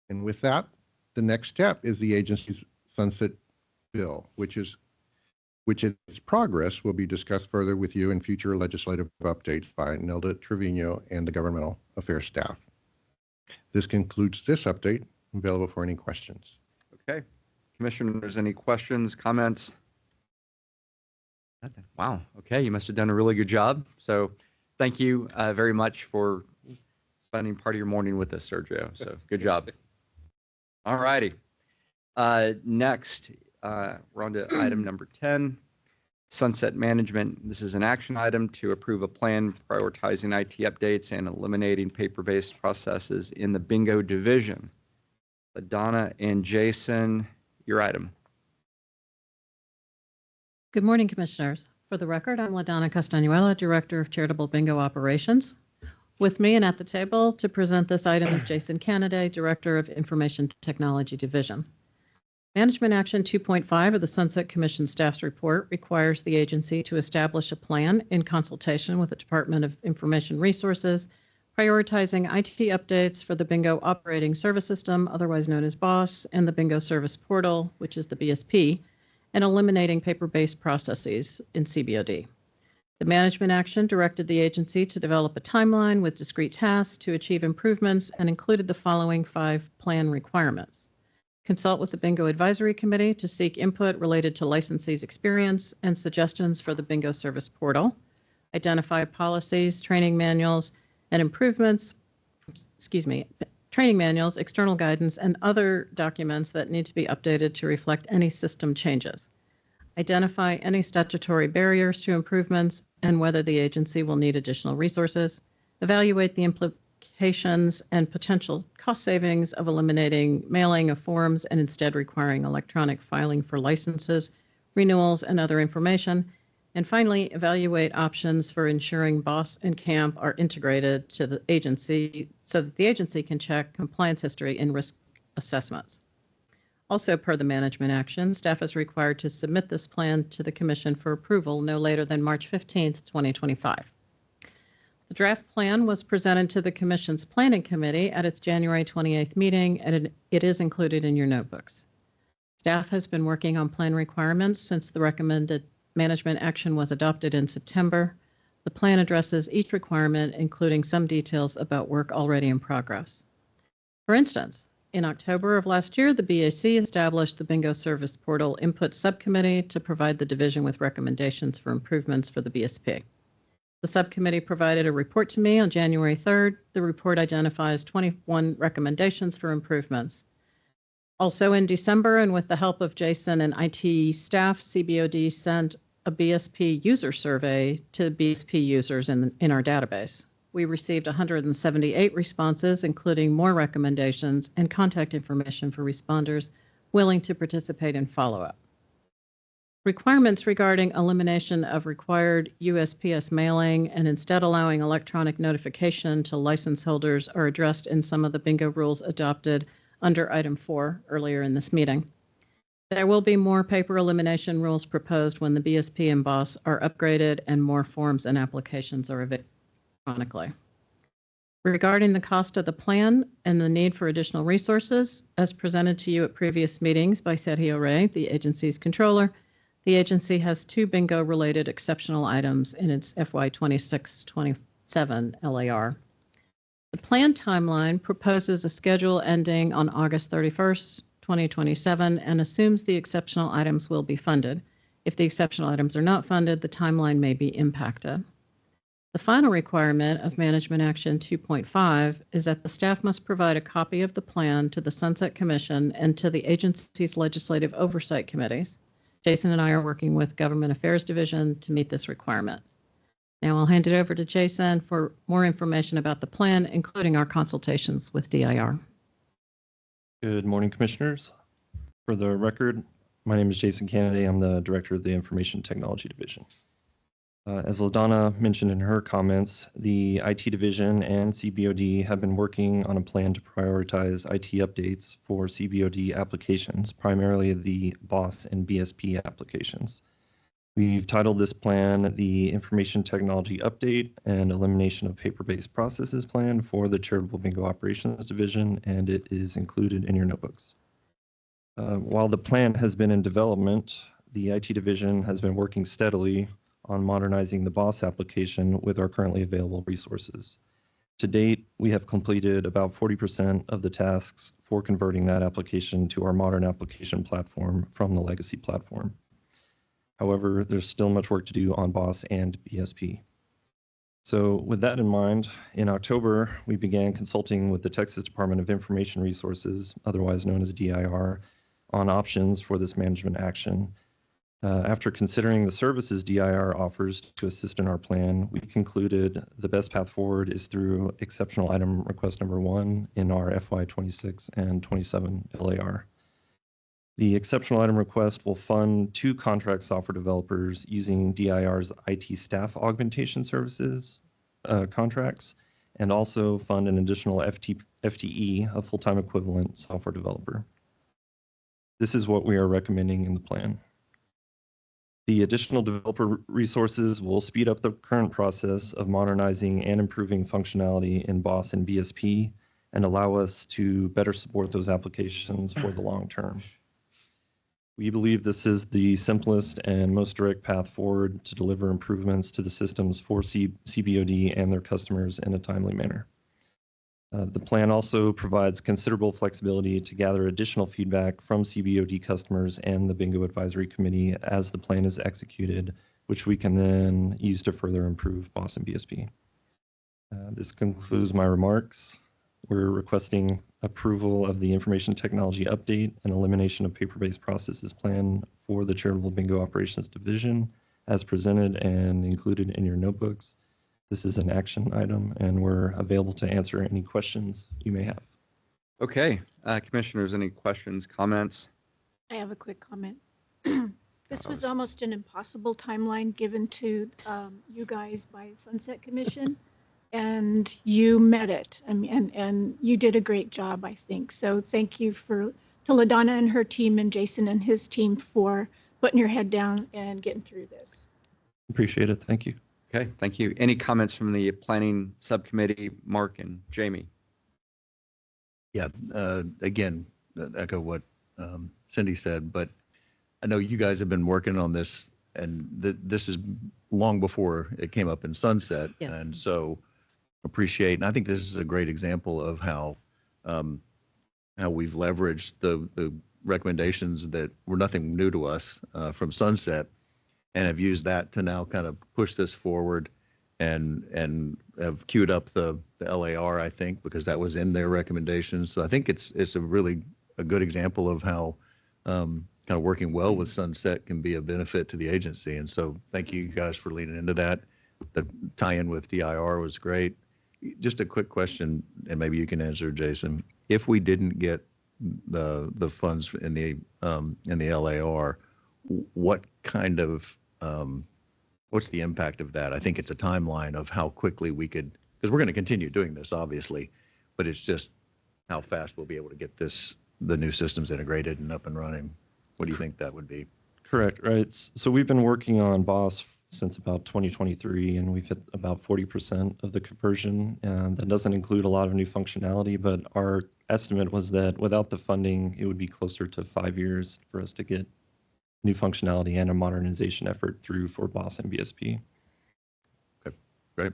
Speaker 3: And with that, the next step is the agency's sunset bill, which its progress will be discussed further with you in future legislative updates by Nelda Trevino and the governmental affairs staff. This concludes this update. I'm available for any questions.
Speaker 1: Okay. Commissioners, any questions, comments? Wow. Okay. You must have done a really good job. So thank you very much for spending part of your morning with us, Sergio. So good job. All righty. Next, we're on to item number 10, sunset management. This is an action item to approve a plan prioritizing IT updates and eliminating paper-based processes in the bingo division. Donna and Jason, your item.
Speaker 15: Good morning, Commissioners. For the record, I'm LaDonna Castanuela, Director of Charitable Bingo Operations. With me and at the table to present this item is Jason Canaday, Director of Information Technology Division. Management Action 2.5 of the Sunset Commission Staff's report requires the agency to establish a plan in consultation with the Department of Information Resources, prioritizing IT updates for the Bingo Operating Service System, otherwise known as BOSS, and the Bingo Service Portal, which is the BSP, and eliminating paper-based processes in CBOD. The management action directed the agency to develop a timeline with discrete tasks to achieve improvements and included the following 5 plan requirements. Consult with the Bingo Advisory Committee to seek input related to licensees' experience and suggestions for the Bingo Service Portal. Identify policies, training manuals, and improvements, training manuals, external guidance, and other documents that need to be updated to reflect any system changes. Identify any statutory barriers to improvements and whether the agency will need additional resources. Evaluate the implications and potential cost savings of eliminating mailing of forms and instead requiring electronic filing for licenses, renewals, and other information. And finally, evaluate options for ensuring BOSS and CAMP are integrated to the agency so that the agency can check compliance history and risk assessments. Also, per the management action, staff is required to submit this plan to the Commission for approval no later than March 15th, 2025. The draft plan was presented to the Commission's Planning Committee at its January 28th meeting, and it is included in your notebooks. Staff has been working on plan requirements since the recommended management action was adopted in September. The plan addresses each requirement, including some details about work already in progress. For instance, in October of last year, the BAC established the Bingo Service Portal Input Subcommittee to provide the division with recommendations for improvements for the BSP. The subcommittee provided a report to me on January 3rd. The report identifies 21 recommendations for improvements. Also in December, and with the help of Jason and IT staff, CBOD sent a BSP user survey to BSP users in our database. We received 178 responses, including more recommendations and contact information for responders willing to participate in follow-up. Requirements regarding elimination of required USPS mailing and instead allowing electronic notification to license holders are addressed in some of the bingo rules adopted under item 4 earlier in this meeting. There will be more paper elimination rules proposed when the BSP and BOSS are upgraded and more forms and applications are available electronically. Regarding the cost of the plan and the need for additional resources, as presented to you at previous meetings by Sergio Rey, the agency's controller, the agency has 2 bingo-related exceptional items in its FY 26-27 LAR. The plan timeline proposes a schedule ending on August 31st, 2027, and assumes the exceptional items will be funded. If the exceptional items are not funded, the timeline may be impacted. The final requirement of Management Action 2.5 is that the staff must provide a copy of the plan to the Sunset Commission and to the agency's legislative oversight committees. Jason and I are working with Government Affairs Division to meet this requirement. Now I'll hand it over to Jason for more information about the plan, including our consultations with DIR.
Speaker 16: Good morning, Commissioners. For the record, my name is Jason Kennedy. I'm the Director of the Information Technology Division. As LaDonna mentioned in her comments, the IT Division and CBOD have been working on a plan to prioritize IT updates for CBOD applications, primarily the BOSS and BSP applications. We've titled this plan the Information Technology Update and Elimination of Paper-Based Processes Plan for the Charitable Bingo Operations Division, and it is included in your notebooks. While the plan has been in development, the IT Division has been working steadily on modernizing the BOSS application with our currently available resources. To date, we have completed about 40% of the tasks for converting that application to our modern application platform from the legacy platform. However, there's still much work to do on BOSS and BSP. So with that in mind, in October, we began consulting with the Texas Department of Information Resources, otherwise known as DIR, on options for this management action. After considering the services DIR offers to assist in our plan, we concluded the best path forward is through exceptional item request number 1 in our FY26 and 27 LAR. The exceptional item request will fund 2 contract software developers using DIR's IT staff augmentation services contracts, and also fund an additional FTE, a full-time equivalent software developer. This is what we are recommending in the plan. The additional developer resources will speed up the current process of modernizing and improving functionality in BOSS and BSP and allow us to better support those applications for the long term. We believe this is the simplest and most direct path forward to deliver improvements to the systems for CBOD and their customers in a timely manner. The plan also provides considerable flexibility to gather additional feedback from CBOD customers and the Bingo Advisory Committee as the plan is executed, which we can then use to further improve BOSS and BSP. This concludes my remarks. We're requesting approval of the Information Technology Update and Elimination of Paper-Based Processes Plan for the Charitable Bingo Operations Division as presented and included in your notebooks. This is an action item, and we're available to answer any questions you may have.
Speaker 1: Okay, Commissioners, any questions, comments?
Speaker 6: I have a quick comment. This was almost an impossible timeline given to you guys by Sunset Commission, and you met it. And you did a great job, I think. So thank you to LaDonna and her team and Jason and his team for putting your head down and getting through this.
Speaker 16: Appreciate it. Thank you.
Speaker 1: Okay, thank you. Any comments from the Planning Subcommittee, Mark and Jamie?
Speaker 10: Yeah, again, echo what Cindy said, but I know you guys have been working on this, and this is long before it came up in Sunset.
Speaker 15: Yes.
Speaker 10: And so appreciate, and I think this is a great example of how we've leveraged the recommendations that were nothing new to us from Sunset, and have used that to now kind of push this forward and have queued up the LAR, I think, because that was in their recommendations. So I think it's a really a good example of how kind of working well with Sunset can be a benefit to the agency. And so thank you guys for leaning into that. The tie-in with DIR was great. Just a quick question, and maybe you can answer, Jason. If we didn't get the funds in the LAR, what kind of what's the impact of that? I think it's a timeline of how quickly we could, because we're going to continue doing this, obviously, but it's just how fast we'll be able to get the new systems integrated and up and running. What do you think that would be?
Speaker 16: Correct, right. So we've been working on BOSS since about 2023, and we've hit about 40% of the conversion. And that doesn't include a lot of new functionality, but our estimate was that without the funding, it would be closer to 5 years for us to get new functionality and a modernization effort through for BOSS and BSP.
Speaker 10: Okay, great.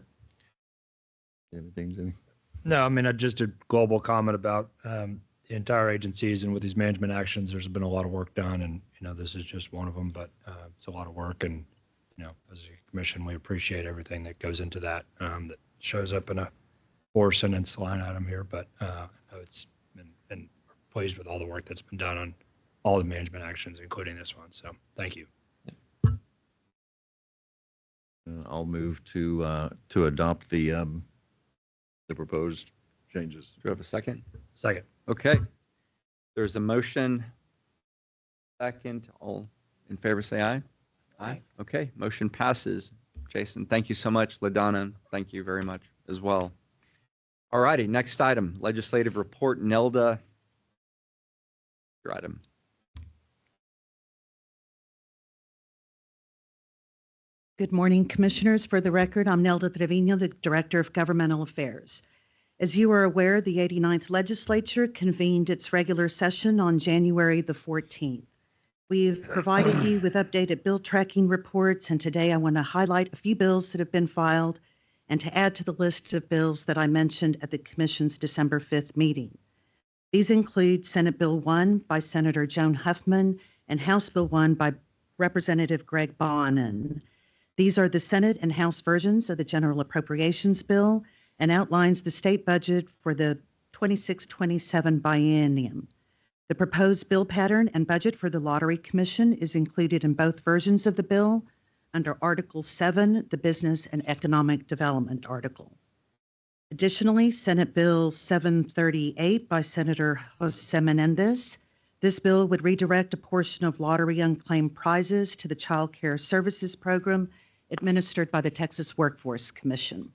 Speaker 10: Anything, Jimmy?
Speaker 9: No, I mean, just a global comment about the entire agencies, and with these management actions, there's been a lot of work done, and this is just one of them, but it's a lot of work, and as a commission, we appreciate everything that goes into that, that shows up in a 4-sentence line item here, but it's been pleased with all the work that's been done on all the management actions, including this one. So thank you.
Speaker 10: I'll move to adopt the proposed changes.
Speaker 1: Do you have a second?
Speaker 9: Second.
Speaker 1: Okay. There's a motion. Second. All in favor, say aye. Aye. Okay. Motion passes. Jason, thank you so much. LaDonna, thank you very much as well. All righty. Next item, legislative report. Nelda, your item.
Speaker 17: Good morning, Commissioners. For the record, I'm Nelda Trevino, the Director of Governmental Affairs. As you are aware, the 89th Legislature convened its regular session on January the 14th. We've provided you with updated bill tracking reports, and today I want to highlight a few bills that have been filed and to add to the list of bills that I mentioned at the Commission's December 5th meeting. These include Senate Bill 1 by Senator Joan Huffman and House Bill 1 by Representative Greg Bonin. These are the Senate and House versions of the General Appropriations Bill and outlines the state budget for the 26-27 biennium. The proposed bill pattern and budget for the Lottery Commission is included in both versions of the bill under Article 7, the Business and Economic Development article. Additionally, Senate Bill 738 by Senator Jose Menendez. This bill would redirect a portion of lottery unclaimed prizes to the Child Care Services Program administered by the Texas Workforce Commission.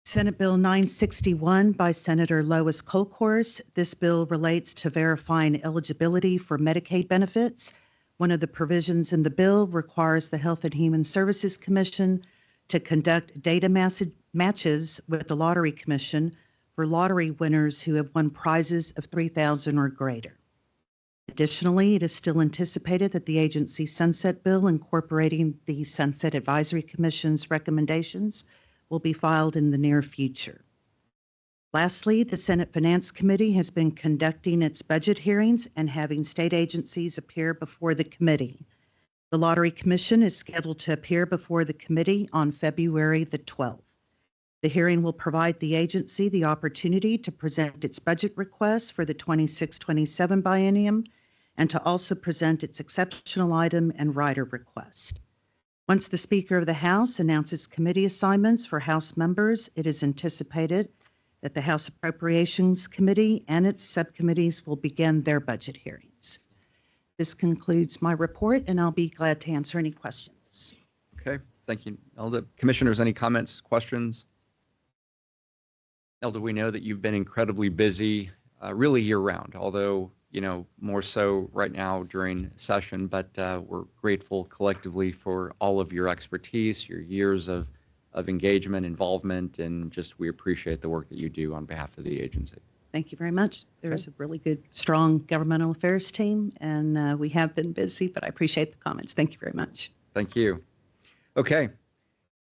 Speaker 17: Senate Bill 961 by Senator Lois Kolkhorst. This bill relates to verifying eligibility for Medicaid benefits. One of the provisions in the bill requires the Health and Human Services Commission to conduct data matches with the Lottery Commission for lottery winners who have won prizes of $3,000 or greater. Additionally, it is still anticipated that the agency sunset bill incorporating the Sunset Advisory Commission's recommendations will be filed in the near future. Lastly, the Senate Finance Committee has been conducting its budget hearings and having state agencies appear before the committee. The Lottery Commission is scheduled to appear before the committee on February the 12th. The hearing will provide the agency the opportunity to present its budget requests for the 26-27 biennium and to also present its exceptional item and rider request. Once the Speaker of the House announces committee assignments for House members, it is anticipated that the House Appropriations Committee and its subcommittees will begin their budget hearings. This concludes my report, and I'll be glad to answer any questions.
Speaker 1: Okay, thank you, Nelda. Commissioners, any comments, questions? Nelda, we know that you've been incredibly busy, really year-round, although, you know, more so right now during session, but we're grateful collectively for all of your expertise, your years of engagement, involvement, and just we appreciate the work that you do on behalf of the agency.
Speaker 17: Thank you very much. There's a really good, strong governmental affairs team, and we have been busy, but I appreciate the comments. Thank you very much.
Speaker 1: Thank you. Okay.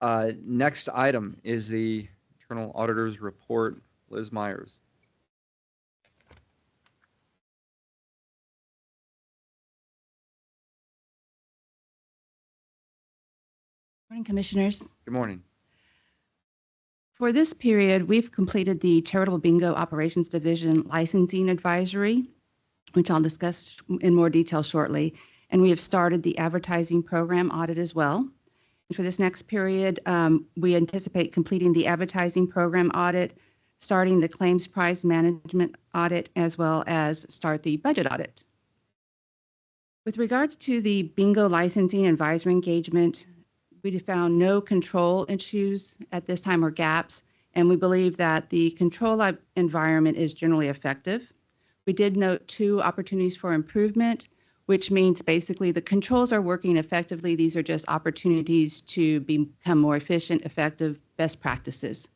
Speaker 1: Next item is the Internal Auditor's Report. Liz Myers.
Speaker 18: Morning, Commissioners.
Speaker 1: Good morning.
Speaker 18: For this period, we've completed the Charitable Bingo Operations Division Licensing Advisory, which I'll discuss in more detail shortly, and we have started the advertising program audit as well. And for this next period, we anticipate completing the advertising program audit, starting the claims prize management audit, as well as start the budget audit. With regards to the bingo licensing advisory engagement, we found no control issues at this time or gaps, and we believe that the control environment is generally effective. We did note 2 opportunities for improvement, which means basically the controls are working effectively. These are just opportunities to become more efficient, effective, best practices.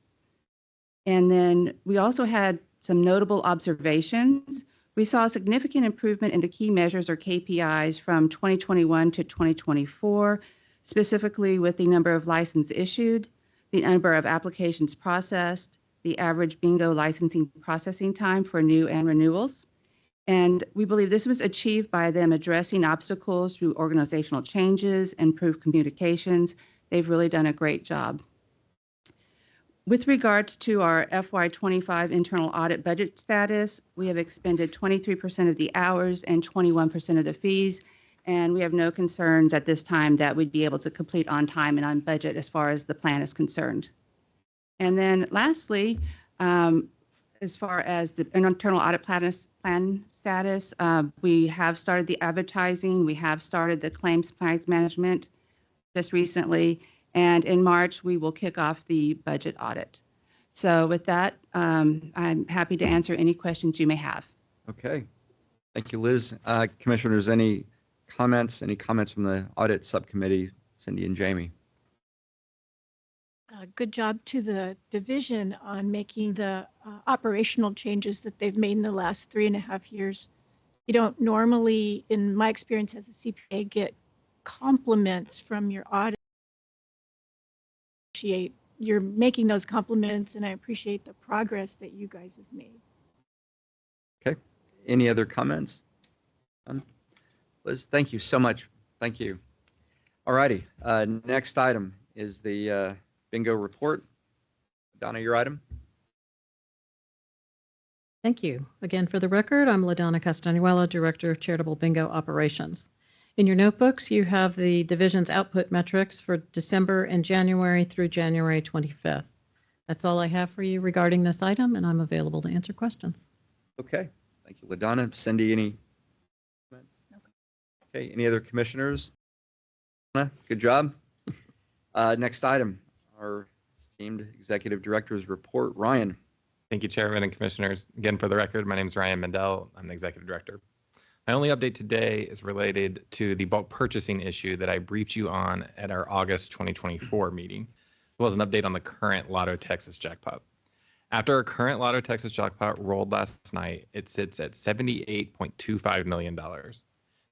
Speaker 18: And then we also had some notable observations. We saw a significant improvement in the key measures or KPIs from 2021 to 2024, specifically with the number of licenses issued, the number of applications processed, the average bingo licensing processing time for new and renewals. And we believe this was achieved by them addressing obstacles through organizational changes, improved communications. They've really done a great job. With regards to our FY25 internal audit budget status, we have expended 23% of the hours and 21% of the fees, and we have no concerns at this time that we'd be able to complete on time and on budget as far as the plan is concerned. And then lastly, as far as the internal audit plan status, we have started the advertising, we have started the claims price management just recently, and in March, we will kick off the budget audit. So with that, I'm happy to answer any questions you may have.
Speaker 1: Okay. Thank you, Liz. Commissioners, any comments from the audit subcommittee, Cindy and Jamie?
Speaker 6: Good job to the division on making the operational changes that they've made in the last 3.5 years. You don't normally, in my experience as a CPA, get compliments from your audit. You're making those compliments, and I appreciate the progress that you guys have made.
Speaker 1: Okay. Any other comments? Liz, thank you so much. Thank you. All righty. Next item is the bingo report. Donna, your item.
Speaker 15: Thank you. Again, for the record, I'm LaDonna Castanuela, Director of Charitable Bingo Operations. In your notebooks, you have the division's output metrics for December and January through January 25th. That's all I have for you regarding this item, and I'm available to answer questions.
Speaker 1: Okay. Thank you, LaDonna. Cindy, any comments? Okay. Any other commissioners? Good job. Next item, our esteemed Executive Director's report. Ryan.
Speaker 14: Thank you, Chairman and Commissioners. Again, for the record, my name is Ryan Mendel. I'm the Executive Director. My only update today is related to the bulk purchasing issue that I briefed you on at our August 2024 meeting, as well as an update on the current Lotto Texas jackpot. After our current Lotto Texas jackpot rolled last night, it sits at $78.25 million.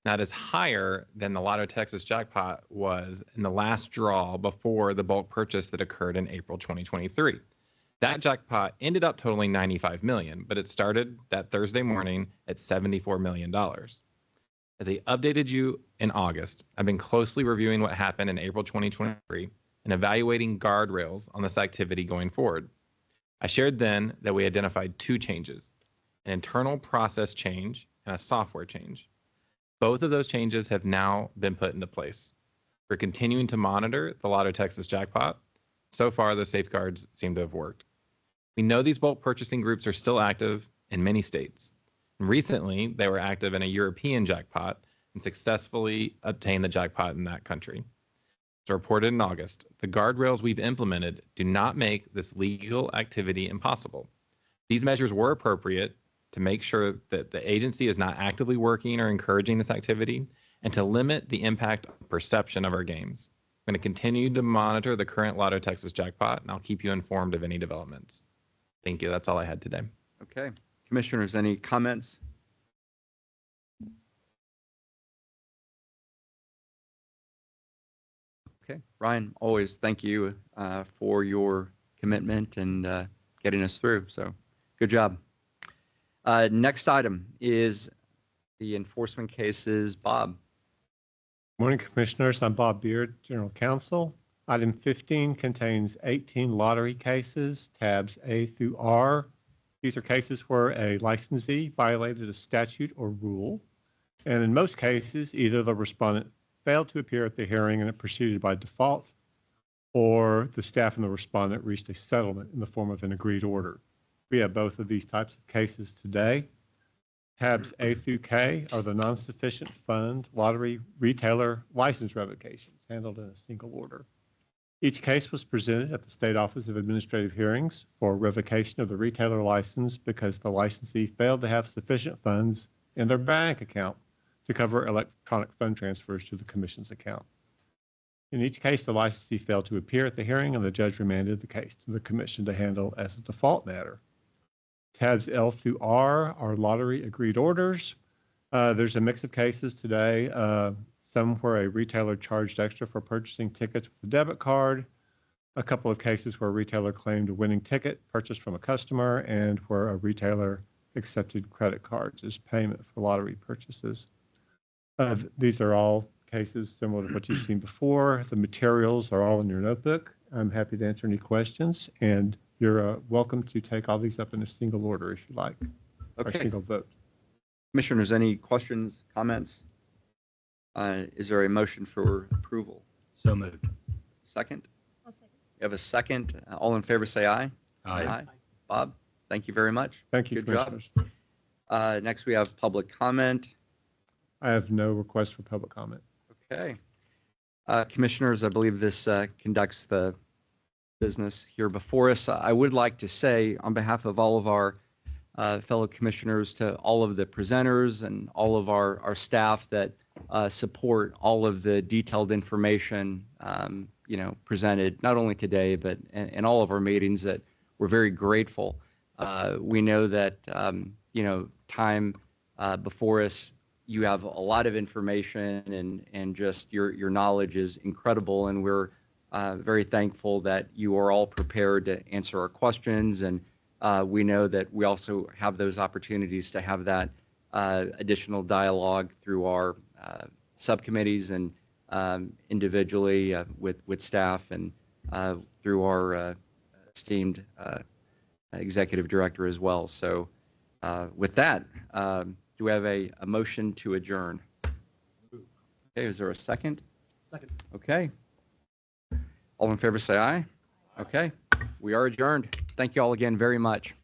Speaker 14: That is higher than the Lotto Texas jackpot was in the last draw before the bulk purchase that occurred in April 2023. That jackpot ended up totaling $95 million, but it started that Thursday morning at $74 million. As I updated you in August, I've been closely reviewing what happened in April 2023 and evaluating guardrails on this activity going forward. I shared then that we identified two changes, an internal process change and a software change. Both of those changes have now been put into place. We're continuing to monitor the Lotto Texas jackpot. So far, the safeguards seem to have worked. We know these bulk purchasing groups are still active in many states. And recently, they were active in a European jackpot and successfully obtained the jackpot in that country. As reported in August, the guardrails we've implemented do not make this legal activity impossible. These measures were appropriate to make sure that the agency is not actively working or encouraging this activity and to limit the impact on perception of our games. I'm going to continue to monitor the current Lotto Texas jackpot, and I'll keep you informed of any developments. Thank you. That's all I had today.
Speaker 1: Okay. Commissioners, any comments? Okay. Ryan, always thank you for your commitment and getting us through. So good job. Next item is the enforcement cases. Bob.
Speaker 19: Morning, Commissioners. I'm Bob Beard, General Counsel. Item 15 contains 18 lottery cases, tabs A through R. These are cases where a licensee violated a statute or rule, and in most cases, either the respondent failed to appear at the hearing and it proceeded by default, or the staff and the respondent reached a settlement in the form of an agreed order. We have both of these types of cases today. Tabs A through K are the non-sufficient fund lottery retailer license revocations handled in a single order. Each case was presented at the State Office of Administrative Hearings for revocation of the retailer license because the licensee failed to have sufficient funds in their bank account to cover electronic fund transfers to the Commission's account. In each case, the licensee failed to appear at the hearing and the judge remanded the case to the Commission to handle as a default matter. Tabs L through R are lottery agreed orders. There's a mix of cases today. Some where a retailer charged extra for purchasing tickets with a debit card, a couple of cases where a retailer claimed a winning ticket purchased from a customer, and where a retailer accepted credit cards as payment for lottery purchases. These are all cases similar to what you've seen before. The materials are all in your notebook. I'm happy to answer any questions. And you're welcome to take all these up in a single order if you like, or
Speaker 1: Okay.
Speaker 19: single vote.
Speaker 1: Commissioners, any questions, comments? Is there a motion for approval?
Speaker 9: So moved.
Speaker 1: Second? You have a second. All in favor, say aye.
Speaker 9: Aye.
Speaker 1: Bob, thank you very much.
Speaker 19: Thank you,
Speaker 1: Good job.
Speaker 19: Commissioners.
Speaker 1: Next, we have public comment.
Speaker 19: I have no request for public comment.
Speaker 1: Okay. Commissioners, I believe this conducts the business here before us. I would like to say, on behalf of all of our fellow commissioners, to all of the presenters and all of our staff that support all of the detailed information, presented not only today, but in all of our meetings, that we're very grateful. We know that, time before us, you have a lot of information and just your knowledge is incredible. And we're very thankful that you are all prepared to answer our questions. And we know that we also have those opportunities to have that additional dialogue through our subcommittees and individually with staff and through our esteemed executive director as well. So with that, do we have a motion to adjourn? Okay, is there a second?
Speaker 11: Second.
Speaker 1: Okay. All in favor say aye. Okay, we are adjourned. Thank you all again very much.